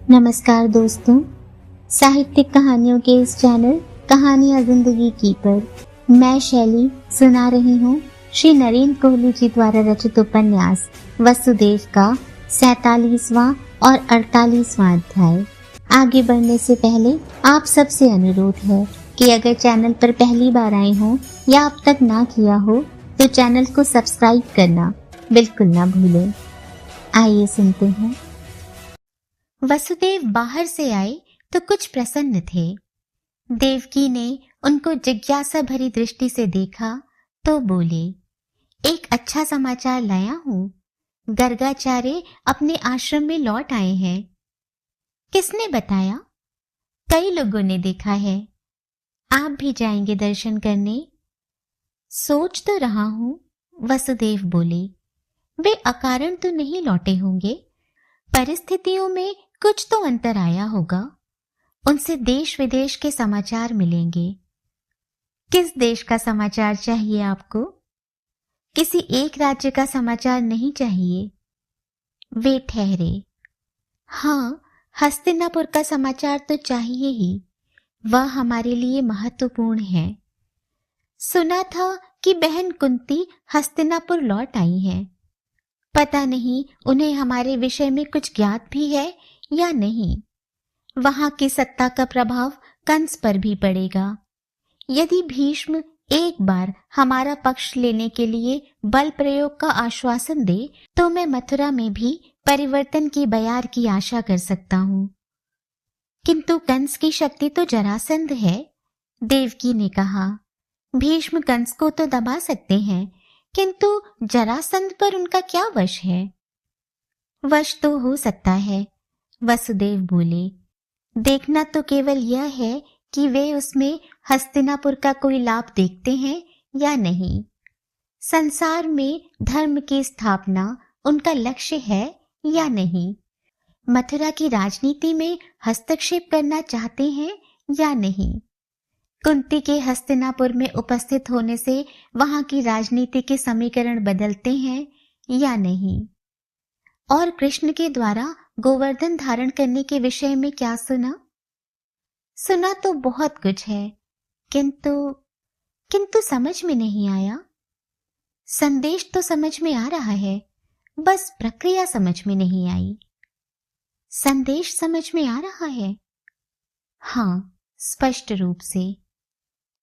नमस्कार दोस्तों, साहित्यिक कहानियों के इस चैनल कहानियां जिंदगी की पर मैं शैली सुना रही हूँ श्री नरेंद्र कोहली जी द्वारा रचित उपन्यास वसुदेव का 47वां और 48वां अध्याय। आगे बढ़ने से पहले आप सबसे अनुरोध है कि अगर चैनल पर पहली बार आए हो या अब तक ना किया हो तो चैनल को सब्सक्राइब करना बिल्कुल ना भूलें। आइए सुनते हैं। वसुदेव बाहर से आए तो कुछ प्रसन्न थे। देवकी ने उनको जिज्ञासा भरी दृष्टि से देखा तो बोले, एक अच्छा समाचार लाया हूँ। गर्गाचार्य अपने आश्रम में लौट आए हैं। किसने बताया? कई लोगों ने देखा है। आप भी जाएंगे दर्शन करने? सोच तो रहा हूँ, वसुदेव बोले। वे अकारण तो नहीं लौटे होंगे। परिस्थितियों में कुछ तो अंतर आया होगा। उनसे देश विदेश के समाचार मिलेंगे। किस देश का समाचार चाहिए आपको? किसी एक राज्य का समाचार नहीं चाहिए। वे ठहरे। हाँ, हस्तिनापुर का समाचार तो चाहिए ही। वह हमारे लिए महत्वपूर्ण है। सुना था कि बहन कुंती हस्तिनापुर लौट आई है। पता नहीं उन्हें हमारे विषय में कुछ ज्ञात भी है या नहीं। वहां की सत्ता का प्रभाव कंस पर भी पड़ेगा। यदि भीष्म एक बार हमारा पक्ष लेने के लिए बल प्रयोग का आश्वासन दे तो मैं मथुरा में भी परिवर्तन की बयार की आशा कर सकता हूं। किंतु कंस की शक्ति तो जरासंध है, देवकी ने कहा। भीष्म कंस को तो दबा सकते हैं, किंतु जरासंध पर उनका क्या वश है? वश तो हो सकता है, वसुदेव बोले। देखना तो केवल यह है कि वे उसमें हस्तिनापुर का कोई लाभ देखते हैं या नहीं। संसार में धर्म की स्थापना उनका लक्ष्य है या नहीं। मथुरा की राजनीति में हस्तक्षेप करना चाहते हैं या नहीं। कुंती के हस्तिनापुर में उपस्थित होने से वहां की राजनीति के समीकरण बदलते हैं या नहीं। और कृष्ण के द्वारा गोवर्धन धारण करने के विषय में क्या सुना? सुना तो बहुत कुछ है, किंतु समझ में नहीं आया। संदेश तो समझ में आ रहा है, बस प्रक्रिया समझ में नहीं आई। संदेश समझ में आ रहा है? हाँ, स्पष्ट रूप से।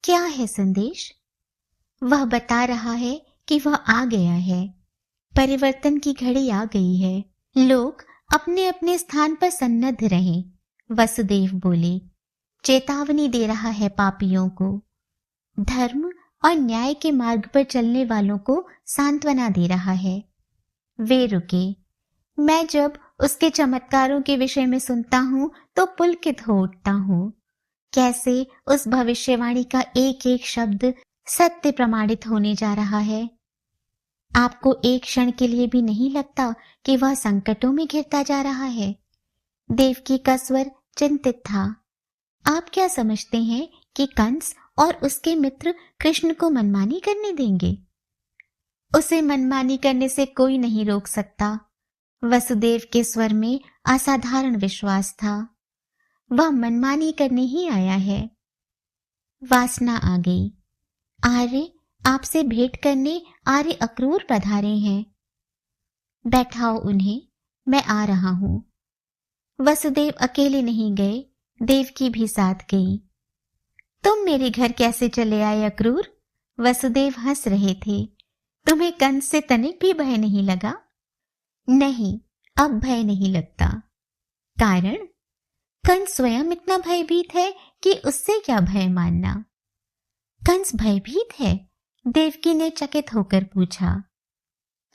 क्या है संदेश? वह बता रहा है कि वह आ गया है। परिवर्तन की घड़ी आ गई है। लोग अपने अपने स्थान पर सन्नद्ध रहें, वसुदेव बोले। चेतावनी दे रहा है पापियों को। धर्म और न्याय के मार्ग पर चलने वालों को सांत्वना दे रहा है। वे रुके। मैं जब उसके चमत्कारों के विषय में सुनता हूं तो पुलकित हो उठता हूं। कैसे उस भविष्यवाणी का एक एक शब्द सत्य प्रमाणित होने जा रहा है। आपको एक क्षण के लिए भी नहीं लगता कि वह संकटों में घिरता जा रहा है? देवकी का स्वर चिंतित था। आप क्या समझते हैं कि कंस और उसके मित्र कृष्ण को मनमानी करने देंगे? उसे मनमानी करने से कोई नहीं रोक सकता। वसुदेव के स्वर में असाधारण विश्वास था। वह मनमानी करने ही आया है। वासना आ गई। आर्य आपसे भेंट करने आर्य अक्रूर पधारे हैं। बैठाओ उन्हें, मैं आ रहा हूं। वसुदेव अकेले नहीं गए, देवकी भी साथ गई। तुम मेरे घर कैसे चले आए अक्रूर? वसुदेव हंस रहे थे। तुम्हें कंस से तनिक भी भय नहीं लगा? नहीं, अब भय नहीं लगता। कारण? कंस स्वयं इतना भयभीत है कि उससे क्या भय मानना। कंस भयभीत है? देवकी ने चकित होकर पूछा।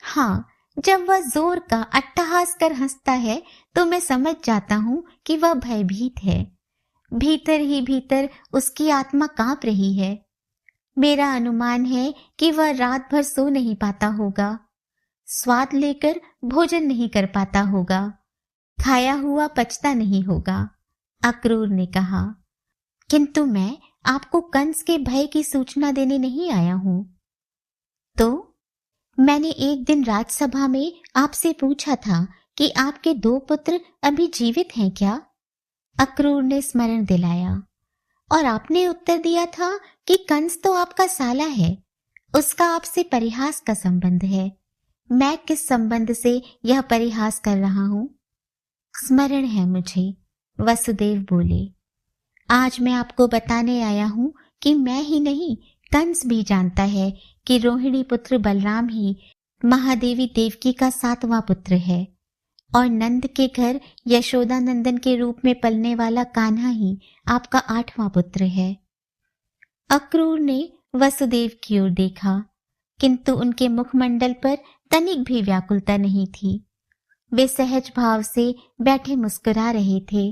हाँ, जब वह जोर का अट्टहास कर हंसता है तो मैं समझ जाता हूं कि वह भयभीत है। भीतर ही भीतर उसकी आत्मा कांप रही है। मेरा अनुमान है कि वह रात भर सो नहीं पाता होगा। स्वाद लेकर भोजन नहीं कर पाता होगा। खाया हुआ पचता नहीं होगा, अक्रूर ने कहा। किंतु मैं आपको कंस के भय की सूचना देने नहीं आया हूं। तो मैंने एक दिन राजसभा में आपसे पूछा था कि आपके 2 पुत्र अभी जीवित हैं क्या? अक्रूर ने स्मरण दिलाया। और आपने उत्तर दिया था कि कंस तो आपका साला है, उसका आपसे परिहास का संबंध है। मैं किस संबंध से यह परिहास कर रहा हूं? स्मरण है मुझे, वसुदेव बोले। आज मैं आपको बताने आया हूं कि मैं ही नहीं, कंस भी जानता है कि रोहिणी पुत्र बलराम ही महादेवी देवकी का 7वां पुत्र है और नंद के घर यशोदा नंदन के रूप में पलने वाला कान्हा ही आपका 8वां पुत्र है। अक्रूर ने वसुदेव की ओर देखा, किंतु उनके मुखमंडल पर तनिक भी व्याकुलता नहीं थी। वे सहज भाव से बैठे मुस्कुरा रहे थे।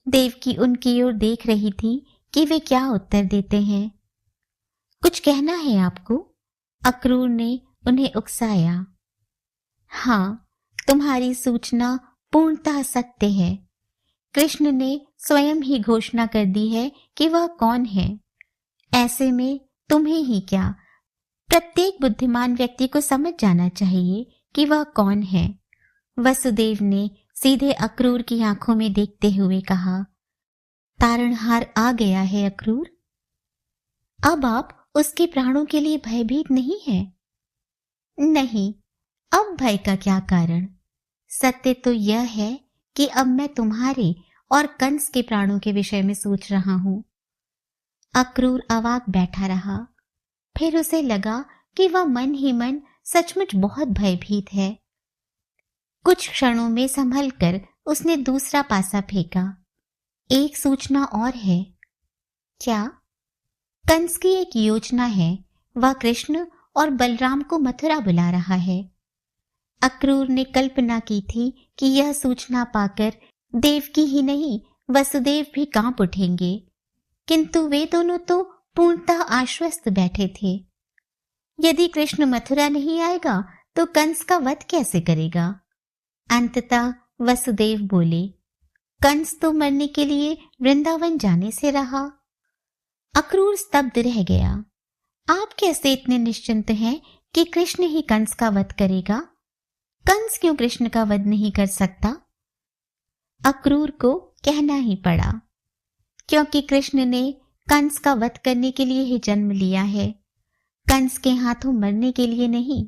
देवकी उनकी ओर देख रही थी कि वे क्या उत्तर देते हैं। कुछ कहना है आपको? अक्रूर ने उन्हें उकसाया। हाँ, तुम्हारी सूचना पूर्णतः सत्य है। कृष्ण ने स्वयं ही घोषणा कर दी है कि वह कौन है। ऐसे में तुम्हें ही क्या, प्रत्येक बुद्धिमान व्यक्ति को समझ जाना चाहिए कि वह कौन है। वसुदेव ने सीधे अक्रूर की आंखों में देखते हुए कहा, तारणहार आ गया है अक्रूर। अब आप उसके प्राणों के लिए भयभीत नहीं है? नहीं, अब भय का क्या कारण? सत्य तो यह है कि अब मैं तुम्हारे और कंस के प्राणों के विषय में सोच रहा हूं। अक्रूर अवाक बैठा रहा। फिर उसे लगा कि वह मन ही मन सचमुच बहुत भयभीत है। कुछ क्षणों में संभल कर उसने दूसरा पासा फेंका। एक सूचना और है। क्या? कंस की एक योजना है। वह कृष्ण और बलराम को मथुरा बुला रहा है। अक्रूर ने कल्पना की थी कि यह सूचना पाकर देवकी ही नहीं, वसुदेव भी कांप उठेंगे, किंतु वे दोनों तो पूर्णतः आश्वस्त बैठे थे। यदि कृष्ण मथुरा नहीं आएगा तो कंस का वध कैसे करेगा? अंततः वसुदेव बोले, कंस तो मरने के लिए वृंदावन जाने से रहा। अक्रूर स्तब्ध रह गया। आप कैसे इतने निश्चिंत हैं कि कृष्ण ही कंस का वध करेगा? कंस क्यों कृष्ण का वध नहीं कर सकता? अक्रूर को कहना ही पड़ा, क्योंकि कृष्ण ने कंस का वध करने के लिए ही जन्म लिया है, कंस के हाथों मरने के लिए नहीं।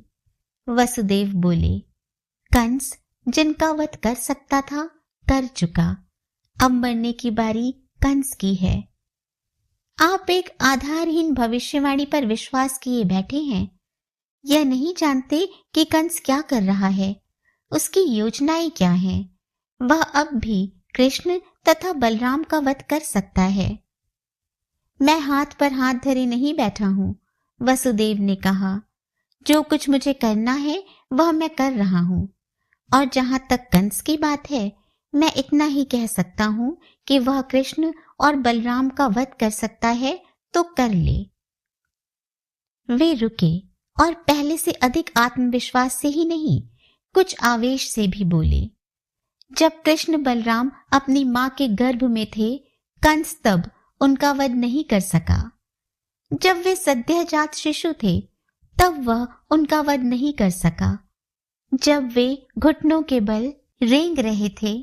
वसुदेव बोले, कंस जिनका वध कर सकता था कर चुका, अब मरने की बारी कंस की है। आप एक आधारहीन भविष्यवाणी पर विश्वास किए बैठे हैं। यह नहीं जानते कि कंस क्या कर रहा है, उसकी योजनाएं क्या हैं। वह अब भी कृष्ण तथा बलराम का वध कर सकता है। मैं हाथ पर हाथ धरे नहीं बैठा हूं, वसुदेव ने कहा। जो कुछ मुझे करना है वह मैं कर रहा हूं, और जहां तक कंस की बात है, मैं इतना ही कह सकता हूं कि वह कृष्ण और बलराम का वध कर सकता है तो कर ले। वे रुके और पहले से अधिक आत्मविश्वास से ही नहीं, कुछ आवेश से भी बोले। जब कृष्ण बलराम अपनी मां के गर्भ में थे, कंस तब उनका वध नहीं कर सका। जब वे सद्यजात शिशु थे, तब वह उनका वध नहीं कर सका। जब वे घुटनों के बल रेंग रहे थे,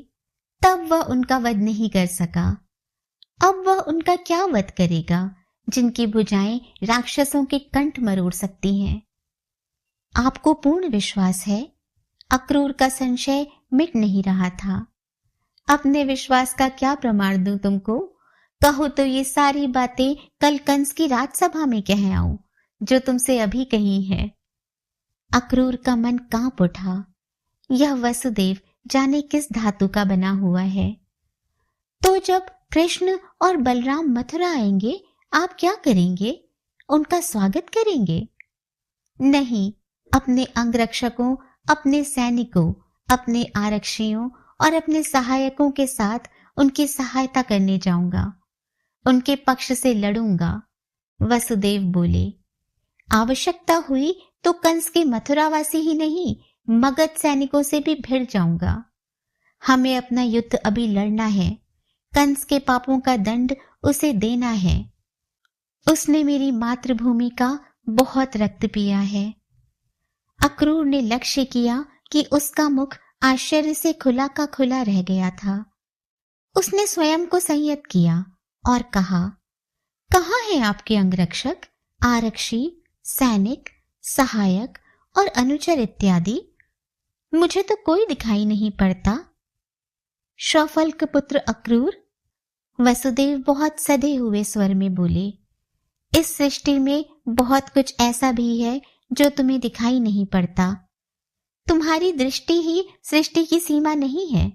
तब वह उनका वध नहीं कर सका। अब वह उनका क्या वध करेगा, जिनकी भुजाएं राक्षसों के कंठ मरोड़ सकती हैं? आपको पूर्ण विश्वास है? अक्रूर का संशय मिट नहीं रहा था। अपने विश्वास का क्या प्रमाण दूं तुमको? कहो तो ये सारी बातें कल कंस की राजसभा में कह आऊं, जो तुमसे अभी कही है। अक्रूर का मन कांप उठा। यह वसुदेव जाने किस धातु का बना हुआ है। तो जब कृष्ण और बलराम मथुरा आएंगे, आप क्या करेंगे? उनका स्वागत करेंगे? नहीं, अपने अंगरक्षकों, अपने सैनिकों, अपने आरक्षियों और अपने सहायकों के साथ उनकी सहायता करने जाऊंगा, उनके पक्ष से लड़ूंगा। वसुदेव बोले, आवश्यकता हुई तो कंस के मथुरावासी ही नहीं, मगध सैनिकों से भी भिड़ जाऊंगा। हमें अपना युद्ध अभी लड़ना है। कंस के पापों का दंड उसे देना है। उसने मेरी मातृभूमि का बहुत रक्त पिया है। अक्रूर ने लक्ष्य किया कि उसका मुख आश्चर्य से खुला का खुला रह गया था। उसने स्वयं को संयत किया और कहा, कहाँ हैं आपके अंगरक्षक, आरक्षी, सैनिक, सहायक और अनुचर इत्यादि? मुझे तो कोई दिखाई नहीं पड़ता। शौफल्क पुत्र अक्रूर, वसुदेव बहुत सधे हुए स्वर में बोले, इस सृष्टि में बहुत कुछ ऐसा भी है जो तुम्हें दिखाई नहीं पड़ता। तुम्हारी दृष्टि ही सृष्टि की सीमा नहीं है।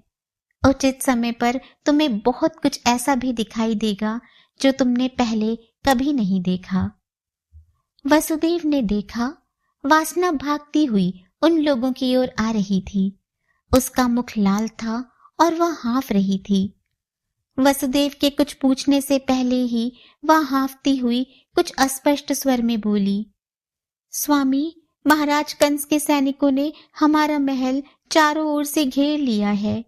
उचित समय पर तुम्हें बहुत कुछ ऐसा भी दिखाई देगा जो तुमने पहले कभी नहीं देखा। वसुदेव ने देखा, वासना भागती हुई उन लोगों की ओर आ रही थी। उसका मुख लाल था और वह हाँफ रही थी। वसुदेव के कुछ पूछने से पहले ही वह हाँफती हुई कुछ अस्पष्ट स्वर में बोली, स्वामी, महाराज कंस के सैनिकों ने हमारा महल चारों ओर से घेर लिया है।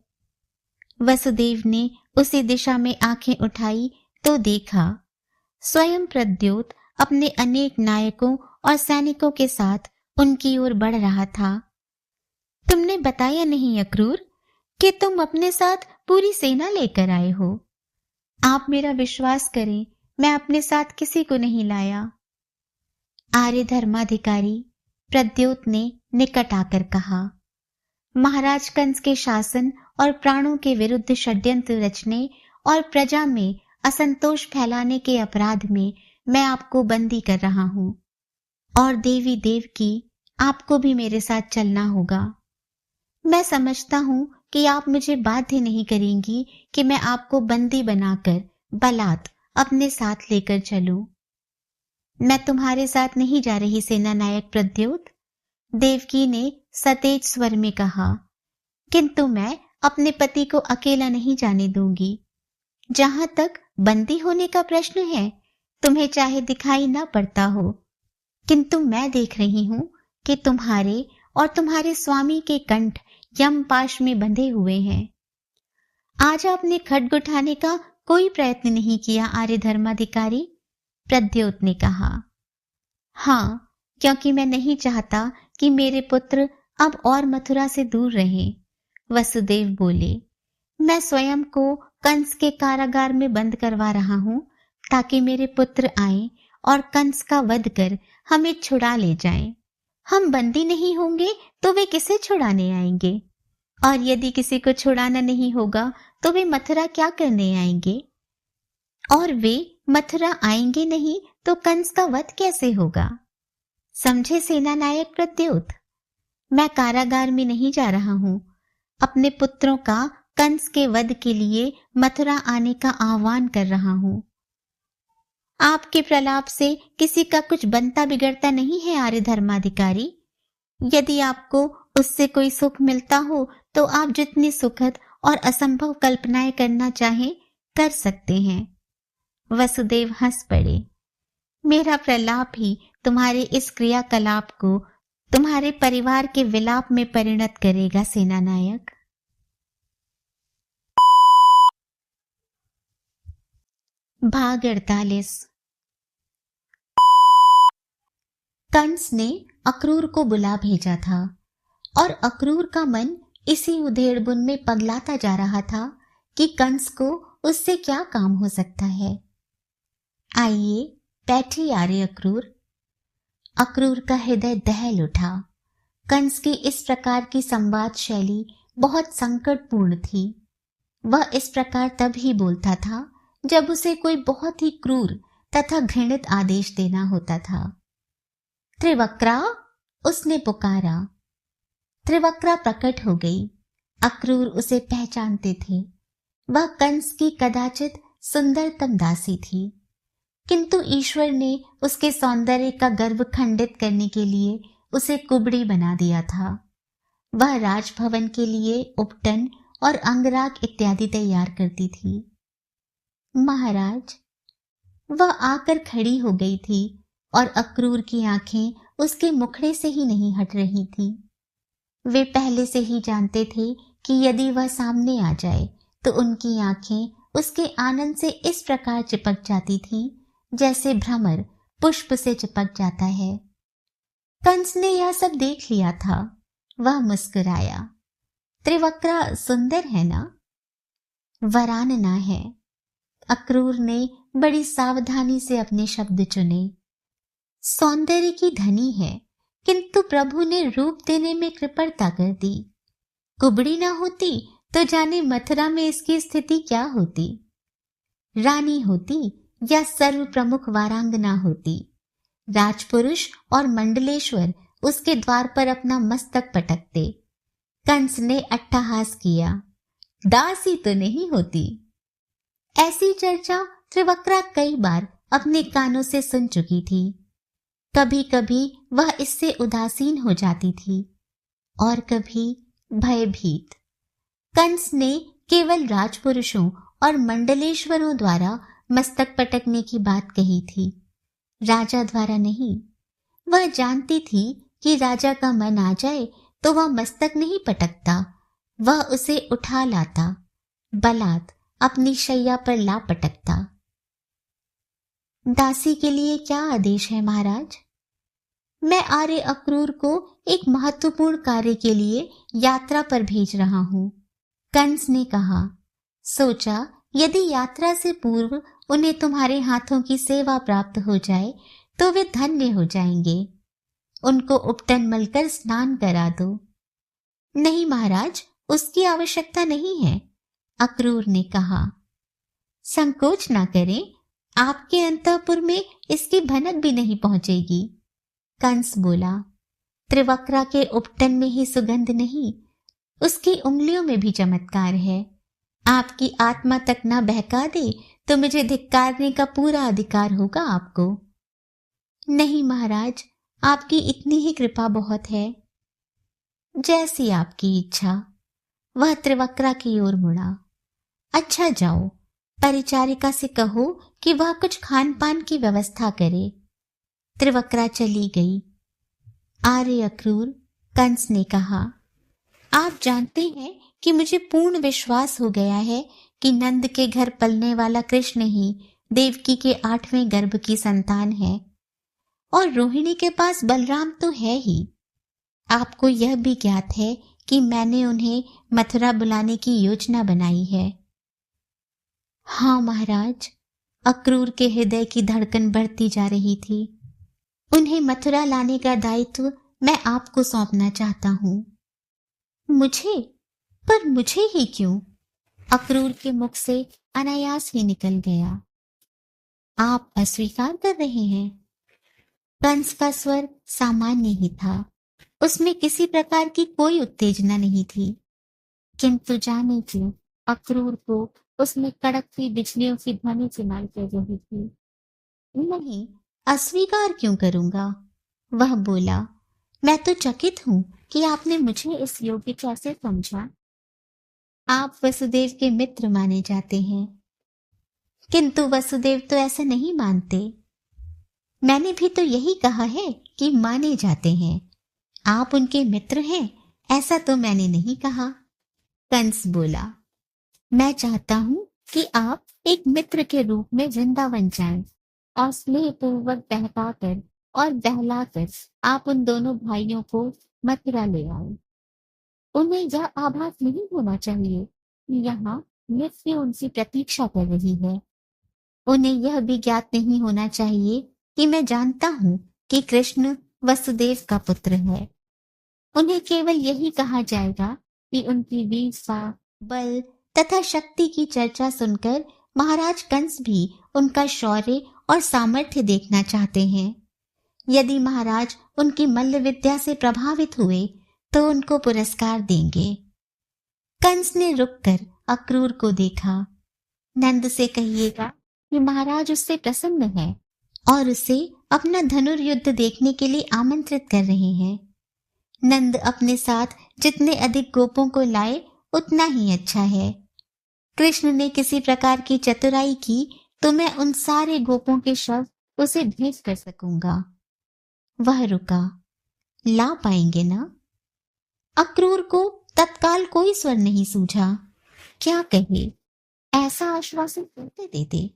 वसुदेव ने उसी दिशा में आंखें उठाई तो देखा, स्वयं प्रद्योत अपने अनेक नायकों और सैनिकों के साथ उनकी ओर बढ़ रहा था। तुमने बताया नहीं अक्रूर कि तुम अपने साथ पूरी सेना लेकर आए हो। आप मेरा विश्वास करें, मैं अपने साथ किसी को नहीं लाया। आर्य धर्माधिकारी प्रद्योत ने निकट आकर कहा, महाराज कंस के शासन और प्राणों के विरुद्ध षड्यंत्र रचने और प्रजा में असंतोष फैलाने के अपराध में मैं आपको बंदी कर रहा हूं, और देवी देव की आपको भी मेरे साथ चलना होगा। मैं समझता हूं कि आप मुझे बाध्य नहीं करेंगी कि मैं आपको बंदी बनाकर बलात् अपने साथ लेकर चलूं। मैं तुम्हारे साथ नहीं जा रही सेना नायक प्रद्योत, देवकी ने सतेज स्वर में कहा, किंतु मैं अपने पति को अकेला नहीं जाने दूंगी। जहां तक बंदी होने का प्रश्न है, तुम्हें चाहे दिखाई ना पड़ता हो, किंतु मैं देख रही हूं कि तुम्हारे और तुम्हारे स्वामी के कंठ यमपाश में बंधे हुए हैं। आज आपने खड्ग उठाने का कोई प्रयत्न नहीं किया आर्य धर्माधिकारी, प्रद्योत ने कहा। हाँ, क्योंकि मैं नहीं चाहता कि मेरे पुत्र अब और मथुरा से दूर रहें, वसुदेव बोले। मैं स्वयं को कंस के कारागार में बंद करवा रहा हूं ताकि मेरे पुत्र आए और कंस का वध कर हमें छुड़ा ले जाएं। हम बंदी नहीं होंगे तो वे किसे छुड़ाने आएंगे, और यदि किसी को छुड़ाना नहीं होगा तो वे मथुरा क्या करने आएंगे, और वे मथुरा आएंगे नहीं तो कंस का वध कैसे होगा। समझे सेना नायक प्रद्योत, मैं कारागार में नहीं जा रहा हूं। अपने पुत्रों का कंस के वध के लिए मथुरा आने का आह्वान कर रहा हूं। आपके प्रलाप से किसी का कुछ बनता बिगड़ता नहीं है आर्य धर्माधिकारी। यदि आपको उससे कोई सुख मिलता हो तो आप जितनी सुखद और असंभव कल्पनाएं करना चाहें कर सकते हैं। वसुदेव हंस पड़े। मेरा प्रलाप ही तुम्हारे इस क्रियाकलाप को तुम्हारे परिवार के विलाप में परिणत करेगा सेना नायक। भाग 48। कंस ने अक्रूर को बुला भेजा था और अक्रूर का मन इसी उधेड़बुन में पगलाता जा रहा था कि कंस को उससे क्या काम हो सकता है। आइए बैठिए आर्य अक्रूर। अक्रूर का हृदय दहल उठा। कंस की इस प्रकार की संवाद शैली बहुत संकटपूर्ण थी। वह इस प्रकार तब ही बोलता था जब उसे कोई बहुत ही क्रूर तथा घृणित आदेश देना होता था। त्रिवक्रा, उसने पुकारा। त्रिवक्रा प्रकट हो गई। अक्रूर उसे पहचानते थे। वह कंस की कदाचित सुंदरतम दासी थी, किंतु ईश्वर ने उसके सौंदर्य का गर्व खंडित करने के लिए उसे कुबड़ी बना दिया था। वह राजभवन के लिए उपटन और अंगराग इत्यादि तैयार करती थी। महाराज, वह आकर खड़ी हो गई थी और अक्रूर की आंखें उसके मुखड़े से ही नहीं हट रही थी। वे पहले से ही जानते थे कि यदि वह सामने आ जाए तो उनकी आंखें उसके आनंद से इस प्रकार चिपक जाती थीं जैसे भ्रमर पुष्प से चिपक जाता है। कंस ने यह सब देख लिया था। वह मुस्कुराया। त्रिवक्रा सुंदर है ना? वरानना है। अक्रूर ने बड़ी सावधानी से अपने शब्द चुने। सौंदर्य की धनी है, किंतु प्रभु ने रूप देने में कृपणता कर दी। कुबड़ी ना होती तो जाने मथुरा में इसकी स्थिति क्या होती। रानी होती या सर्व प्रमुख वारांगना होती, राजपुरुष और मंडलेश्वर उसके द्वार पर अपना मस्तक पटकते। कंस ने अट्टहास किया, दासी तो नहीं होती। ऐसी चर्चा त्रिवक्रा कई बार अपने कानों से सुन चुकी थी। कभी कभी वह इससे उदासीन हो जाती थी और कभी भयभीत। कंस ने केवल राजपुरुषों और मंडलेश्वरों द्वारा मस्तक पटकने की बात कही थी, राजा द्वारा नहीं। वह जानती थी कि राजा का मन आ जाए तो वह मस्तक नहीं पटकता, वह उसे उठा लाता, बलात् अपनी शैया पर ला पटकता। दासी के लिए क्या आदेश है महाराज? मैं आर्य अक्रूर को एक महत्वपूर्ण कार्य के लिए यात्रा पर भेज रहा हूं, कंस ने कहा। सोचा यदि यात्रा से पूर्व उन्हें तुम्हारे हाथों की सेवा प्राप्त हो जाए तो वे धन्य हो जाएंगे। उनको उपटन मलकर स्नान करा दो। नहीं महाराज, उसकी आवश्यकता नहीं है, अक्रूर ने कहा। संकोच ना करें, आपके अंतःपुर में इसकी भनक भी नहीं पहुंचेगी, कंस बोला। त्रिवक्रा के उपटन में ही सुगंध नहीं, उसकी उंगलियों में भी चमत्कार है। आपकी आत्मा तक ना बहका दे तो मुझे धिक्कारने का पूरा अधिकार होगा आपको। नहीं महाराज, आपकी इतनी ही कृपा बहुत है। जैसी आपकी इच्छा। वह त्रिवक्रा की ओर मुड़ा। अच्छा जाओ, परिचारिका से कहो कि वह कुछ खान पान की व्यवस्था करे। त्रिवक्रा चली गई। आर्य अक्रूर, कंस ने कहा, आप जानते हैं कि मुझे पूर्ण विश्वास हो गया है कि नंद के घर पलने वाला कृष्ण ही देवकी के 8वें गर्भ की संतान है और रोहिणी के पास बलराम तो है ही। आपको यह भी ज्ञात है कि मैंने उन्हें मथुरा बुलाने की योजना बनाई है। हाँ महाराज, अक्रूर के हृदय की धड़कन बढ़ती जा रही थी। उन्हें मथुरा लाने का दायित्व मैं आपको सौंपना चाहता हूं। मुझे? पर मुझे ही क्यों? अक्रूर के मुख से अनायास ही निकल गया। आप अस्वीकार कर रहे हैं? कंस का स्वर सामान्य ही था, उसमें किसी प्रकार की कोई उत्तेजना नहीं थी, किंतु जाने क्यों अक्रूर को उसमें कड़कती बिजलियों की ध्वनि सुनाई दे रही थी। नहीं, अस्वीकार क्यों करूंगा? वह बोला। मैं तो चकित हूं कि आपने मुझे इस योग्य कैसे समझा। आप वसुदेव के मित्र माने जाते हैं, किंतु वसुदेव तो ऐसा नहीं मानते। मैंने भी तो यही कहा है कि माने जाते हैं। आप उनके मित्र हैं ऐसा तो मैंने नहीं कहा, कंस बोला। मैं चाहता हूं कि आप एक मित्र के रूप में वृंदावन जाएं और स्नेहपूर्वक बहकाकर और बहलाकर आप उन दोनों भाइयों को मथुरा ले आए। उन्हें यह आभास नहीं होना चाहिए कि यहाँ मृत्यु उनकी प्रतीक्षा कर रही है। उन्हें यह भी ज्ञात नहीं होना चाहिए कि मैं जानता हूं कि कृष्ण वसुदेव का पुत्र है। उन्हें केवल यही कहा जाएगा कि उनकी वीरता, बल तथा शक्ति की चर्चा सुनकर महाराज कंस भी उनका शौर्य और सामर्थ्य देखना चाहते हैं। यदि महाराज उनकी मल्ल विद्या से प्रभावित हुए तो उनको पुरस्कार देंगे। कंस ने रुककर अक्रूर को देखा। नंद से कहिएगा कि महाराज उससे प्रसन्न है और उसे अपना धनुर्युद्ध देखने के लिए आमंत्रित कर रहे हैं। नंद अपने साथ जितने अधिक गोपों को लाए उतना ही अच्छा है। कृष्ण ने किसी प्रकार की चतुराई की तो मैं उन सारे गोपों के शव उसे भेंट कर सकूंगा। वह रुका। ला पाएंगे ना? अक्रूर को तत्काल कोई स्वर नहीं सूझा। क्या कहे? ऐसा आश्वासन करते देते।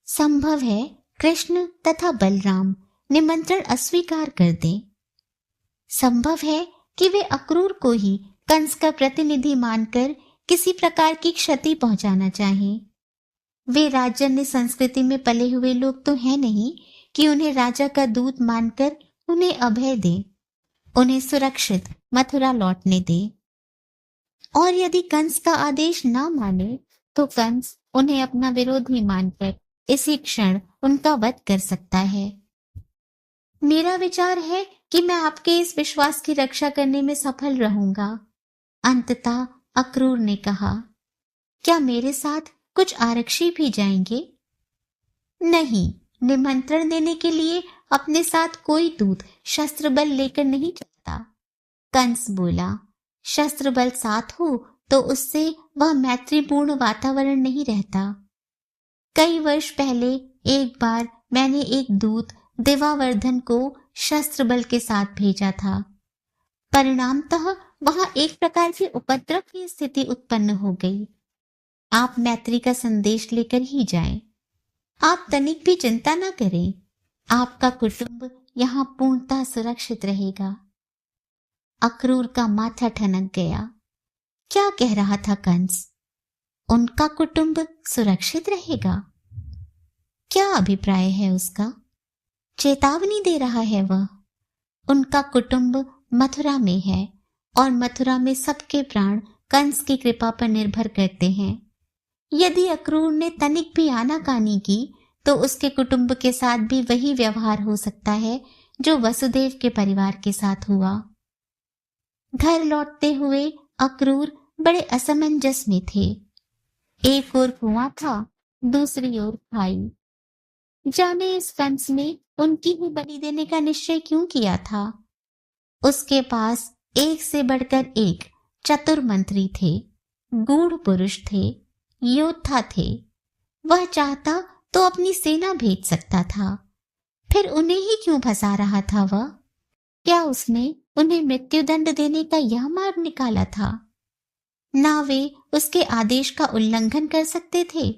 संभव है कृष्ण तथा बलराम निमंत्रण अस्वीकार कर दें। संभव है कि वे अक्रूर को ही कंस का प्रतिनिधि मानकर किसी प्रकार की क्षति पहुंचाना चाहें। वे राजन्य संस्कृति में पले हुए लोग तो हैं नहीं कि उन्हें राजा का दूत मानकर उन्हें अभय दें, उन्हें सुरक्षित मथुरा लौटने दें। और यदि कंस का आदेश ना माने तो कंस उन्हें अपना विरोधी मानकर इसी क्षण उनका वध कर सकता है। मेरा विचार है कि मैं आपके इस विश्वास की रक्षा करने में सफल रहूंगा, अंततः अक्रूर ने कहा। क्या मेरे साथ कुछ आरक्षी भी जाएंगे? नहीं, निमंत्रण देने के लिए अपने साथ कोई दूत शस्त्र बल लेकर नहीं चलता। कंस बोला, शस्त्र बल साथ हो तो उससे वह मैत्रीपूर्ण वातावरण नहीं रहता। कई वर्ष पहले एक बार मैंने एक दूत देवावर्धन को शस्त्र बल के साथ भेजा था। परिणामतः वहां एक प्रकार की उपद्रव की स्थिति उत्पन्न हो गई। आप मैत्री का संदेश लेकर ही जाएं। आप तनिक भी चिंता न करें, आपका कुटुंब यहाँ पूर्णतः सुरक्षित रहेगा। अक्रूर का माथा ठनक गया। क्या कह रहा था कंस? उनका कुटुंब सुरक्षित रहेगा? क्या अभिप्राय है उसका? चेतावनी दे रहा है वह। उनका कुटुंब मथुरा में है और मथुरा में सबके प्राण कंस की कृपा पर निर्भर करते हैं। यदि अक्रूर ने तनिक भी आनाकानी की तो उसके कुटुंब के साथ भी वही व्यवहार हो सकता है जो वसुदेव के परिवार के साथ हुआ। घर लौटते हुए अक्रूर बड़े असमंजस में थे। एक ओर कुआं था, दूसरी ओर खाई। जाने इस कंस ने उनकी ही बलि देने का निश्चय क्यों किया था। उसके पास एक से बढ़कर एक चतुर मंत्री थे, गूढ़ पुरुष थे, योद्धा थे। वह चाहता तो अपनी सेना भेज सकता था, फिर उन्हें ही क्यों फंसा रहा था वह? क्या उसने उन्हें मृत्युदंड देने का यह मार्ग निकाला था? ना वे उसके आदेश का उल्लंघन कर सकते थे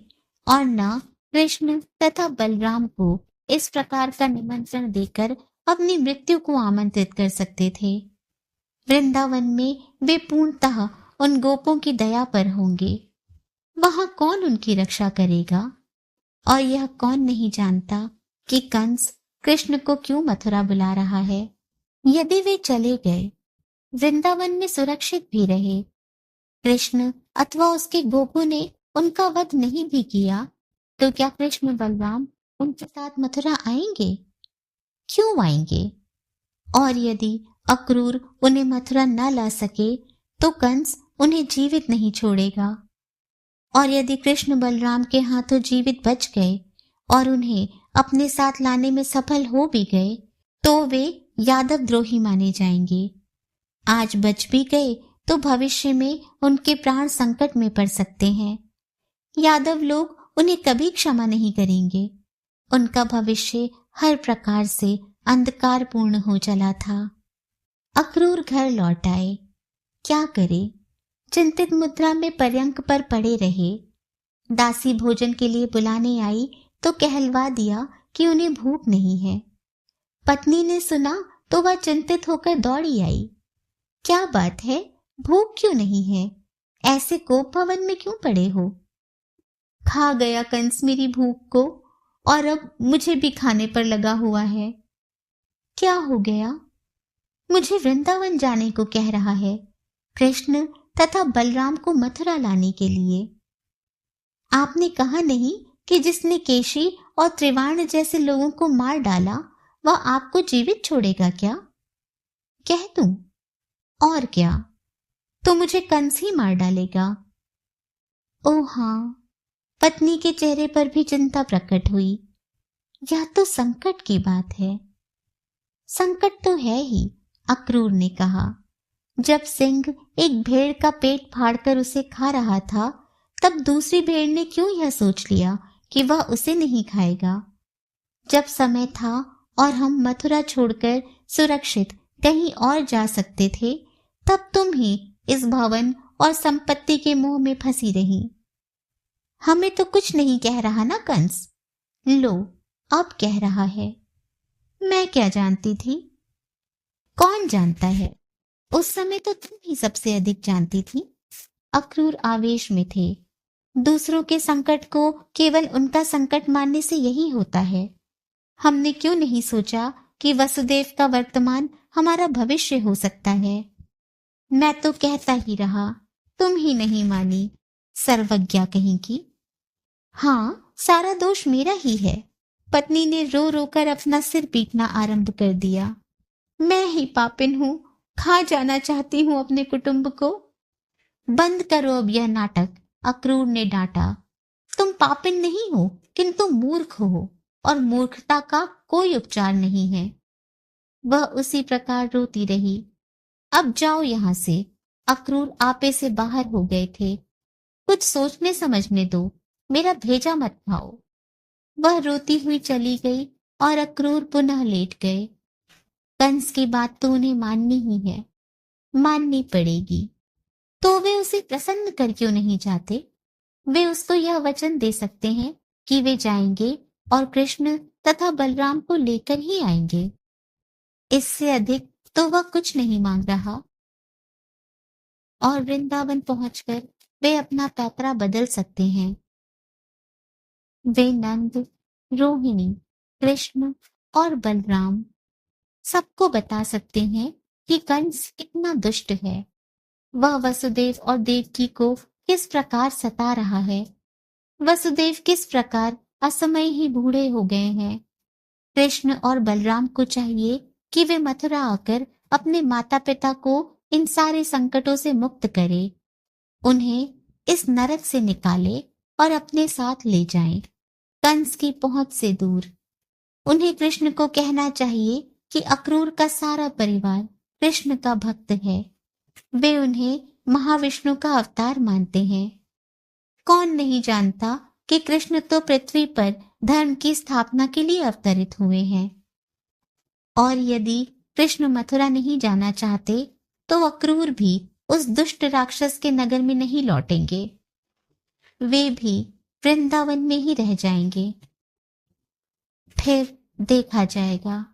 और न कृष्ण तथा बलराम को इस प्रकार का निमंत्रण देकर अपनी मृत्यु को आमंत्रित कर सकते थे। वृंदावन में वे पूर्णतः उन गोपों की दया पर होंगे। वहां कौन उनकी रक्षा करेगा? और यह कौन नहीं जानता कि कंस कृष्ण को क्यों मथुरा बुला रहा है। यदि वे चले गए, वृंदावन में सुरक्षित भी रहे, कृष्ण अथवा उसके गोपों ने उनका वध नहीं भी किया, तो क्या कृष्ण बलराम उनके साथ मथुरा आएंगे? क्यों आएंगे? और यदि अक्रूर उन्हें मथुरा न ला सके तो कंस उन्हें जीवित नहीं छोड़ेगा। और यदि कृष्ण बलराम के हाथों जीवित बच गए और उन्हें अपने साथ लाने में सफल हो भी गए तो वे यादव द्रोही माने जाएंगे। आज बच भी गए तो भविष्य में उनके प्राण संकट में पड़ सकते हैं। यादव लोग उन्हें कभी क्षमा नहीं करेंगे। उनका भविष्य हर प्रकार से अंधकारपूर्ण हो चला था। अक्रूर घर लौट आए। क्या करे? चिंतित मुद्रा में पर्यंक पर पड़े रहे। दासी भोजन के लिए बुलाने आई तो कहलवा दिया कि उन्हें भूख नहीं है। पत्नी ने सुना तो वह चिंतित होकर दौड़ी आई। क्या बात है, भूख क्यों नहीं है? ऐसे कोप भवन में क्यों पड़े हो? खा गया कंस मेरी भूख को और अब मुझे भी खाने पर लगा हुआ है। क्या हो गया? मुझे वृंदावन जाने को कह रहा है, कृष्ण तथा बलराम को मथुरा लाने के लिए। आपने कहा नहीं कि जिसने केशी और त्रिवाण जैसे लोगों को मार डाला वह आपको जीवित छोड़ेगा क्या? कह दूं? और क्या, तो मुझे कंस ही मार डालेगा। ओह हाँ, पत्नी के चेहरे पर भी चिंता प्रकट हुई। यह तो संकट की बात है। संकट तो है ही, अक्रूर ने कहा। जब सिंह एक भेड़ का पेट फाड़कर उसे खा रहा था तब दूसरी भेड़ ने क्यों यह सोच लिया कि वह उसे नहीं खाएगा। जब समय था और हम मथुरा छोड़कर सुरक्षित कहीं और जा सकते थे तब तुम ही इस भवन और संपत्ति के मोह में फंसी रही। हमें तो कुछ नहीं कह रहा ना कंस। लो, अब कह रहा है। मैं क्या जानती थी? कौन जानता है? उस समय तो तुम ही सबसे अधिक जानती थी। अक्रूर आवेश में थे। दूसरों के संकट को केवल उनका संकट मानने से यही होता है। हमने क्यों नहीं सोचा कि वसुदेव का वर्तमान हमारा भविष्य हो सकता है। मैं तो कहता ही रहा, तुम ही नहीं मानी, सर्वज्ञा कहीं की। हाँ, सारा दोष मेरा ही है। पत्नी ने रो रो कर अपना सिर पीटना आरंभ कर दिया। मैं ही पापिन हूँ, खा जाना चाहती हूँ अपने कुटुंब को। बंद करो अब यह नाटक, अक्रूर ने डांटा। तुम पापिन नहीं हो, किंतु मूर्ख हो, और मूर्खता का कोई उपचार नहीं है। वह उसी प्रकार रोती रही। अब जाओ यहां से। अक्रूर आपे से बाहर हो गए थे। कुछ सोचने समझने दो, मेरा भेजा मत खाओ। वह रोती हुई चली गई और अक्रूर पुनः लेट गए। कंस की बात तो उन्हें माननी ही है, माननी पड़ेगी। तो वे उसे प्रसन्न कर क्यों नहीं जाते। वे उसको यह वचन दे सकते हैं कि वे जाएंगे और कृष्ण तथा बलराम को लेकर ही आएंगे। इससे अधिक तो वह कुछ नहीं मांग रहा। और वृंदावन पहुंचकर वे अपना पैतरा बदल सकते हैं। वे नंद, रोहिणी, कृष्ण और बलराम सबको बता सकते हैं कि कंस कितना दुष्ट है। वह वसुदेव और देवकी को किस प्रकार सता रहा है। वसुदेव किस प्रकार असमय ही बूढ़े हो गए हैं। कृष्ण और बलराम को चाहिए कि वे मथुरा आकर अपने माता पिता को इन सारे संकटों से मुक्त करे, उन्हें इस नरक से निकाले और अपने साथ ले जाएं, कंस की पहुंच से दूर। उन्हें कृष्ण को कहना चाहिए कि अक्रूर का सारा परिवार कृष्ण का भक्त है। वे उन्हें महाविष्णु का अवतार मानते हैं। कौन नहीं जानता कि कृष्ण तो पृथ्वी पर धर्म की स्थापना के लिए अवतरित हुए हैं। और यदि कृष्ण मथुरा नहीं जाना चाहते तो अक्रूर भी उस दुष्ट राक्षस के नगर में नहीं लौटेंगे। वे भी वृंदावन में ही रह जाएंगे। फिर देखा जाएगा।